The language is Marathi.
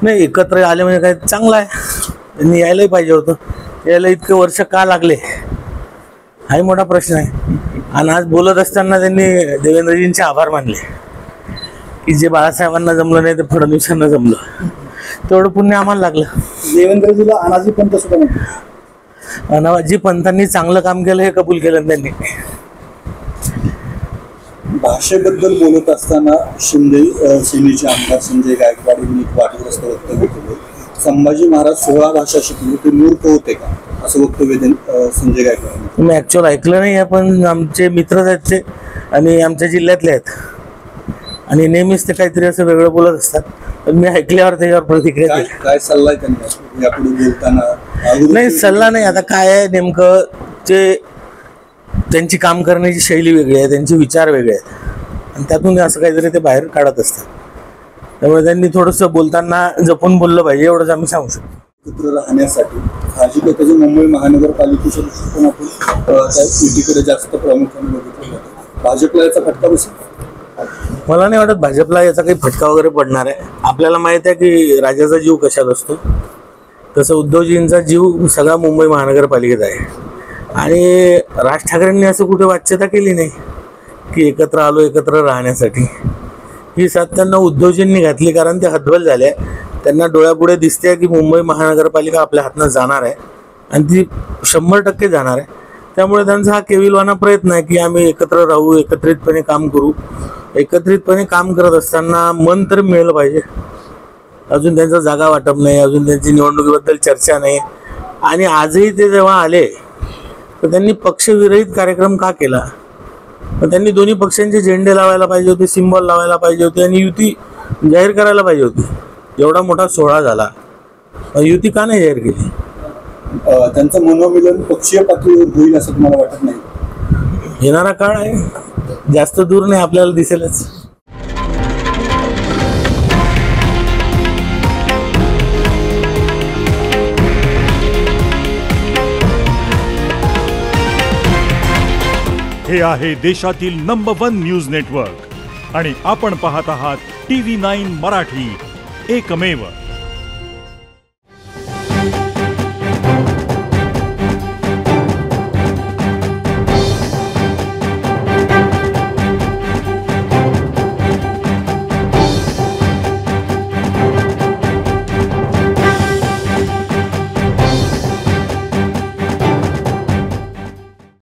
नाही, एकत्र आले म्हणजे काय चांगलं आहे. त्यांनी यायलाही पाहिजे होतं. यायला इतके वर्ष का लागले हाही मोठा प्रश्न आहे. आणि आज बोलत असताना त्यांनी देवेंद्रजींचे आभार मानले की जे बाळासाहेबांना जमलं नाही ते फडणवीसांना जमलं. तेवढं पुण्य आम्हाला लागलं. देवेंद्रजीला अनाजी पंत सुद्धा म्हणतात. अनाजी पंतांनी चांगलं काम केलं हे कबूल केलं त्यांनी. भाषेबद्दल बोलत असताना सेनेचे आमदार संजय गायकवाड यांनी वादग्रस्त वक्तव्य केले. संभाजी महाराज 16 भाषा शिकले ते मूर्ख होते का, असं वक्तव्य संजय गायकवाड. मी ऍक्च्युअल ऐकलं नाही आहे, पण आमचे मित्रच आहेत ते आणि आमच्या जिल्ह्यातले आहेत आणि नेहमीच ते काहीतरी असं वेगळं बोलत असतात. पण मी ऐकल्यावर त्याच्यावर प्रतिक्रिया दिली. काय सल्ला आहे त्यांना यापुढे बोलताना? नाही, सल्ला नाही. आता काय आहे नेमकं, ते त्यांची काम करण्याची शैली वेगळी आहे, त्यांचे विचार वेगळे आहेत आणि त्यातून असं काहीतरी ते बाहेर काढत असतात. त्यामुळे त्यांनी थोडंसं बोलताना जपून बोललं पाहिजे, एवढंच आम्ही सांगू शकतो. एकत्र राहण्यासाठी साहजिकच मुंबई महानगरपालिकेच्या दृष्टीकोन आपण त्या युतीकडे जास्त प्रामुख्याने बघितलं जातं. भाजपला याचा फटका बसेल? मला नाही वाटत भाजपला याचा काही फटका वगैरे पडणार आहे. आपल्याला माहित आहे की राजाचा जीव कशात असतो, तसं उद्धवजींचा जीव सगळा मुंबई महानगरपालिकेत आहे. आणि राज ठाकरेंनी असं कुठे वाच्यता केली नाही की एकत्र आलो एकत्र राहण्यासाठी. ही साथ त्यांना उद्धवजींनी घातली कारण ते हतबल झाले. त्यांना डोळ्यापुढे दिसते की मुंबई महानगरपालिका आपल्या हातनं जाणार आहे आणि ती 100% जाणार आहे. त्यामुळे त्यांचा हा केविलवाना प्रयत्न आहे की आम्ही एकत्र राहू, एकत्रितपणे काम करू. एकत्रितपणे काम करत असताना मन तर मिळालं पाहिजे. अजून त्यांचा जागा वाटप नाही, अजून त्यांची निवडणुकीबद्दल चर्चा नाही. आणि आजही ते जेव्हा आले तर त्यांनी पक्षविरहित कार्यक्रम का केला? पण त्यांनी दोन्ही पक्षांचे झेंडे लावायला पाहिजे होते, सिम्बॉल लावायला पाहिजे होते आणि युती जाहीर करायला पाहिजे होती. एवढा मोठा सोहळा झाला, युती का नाही जाहीर केली? त्यांचं मनोमिलन पक्षीय पातळीवर होईल असं तुम्हाला वाटत नाही? येणारा काळ आहे, जास्त दूर नाही, आपल्याला दिसेलच. हे आहे देशातील नंबर 1 न्यूज नेटवर्क आणि आपण पाहत आहात TV9 मराठी, एकमेव.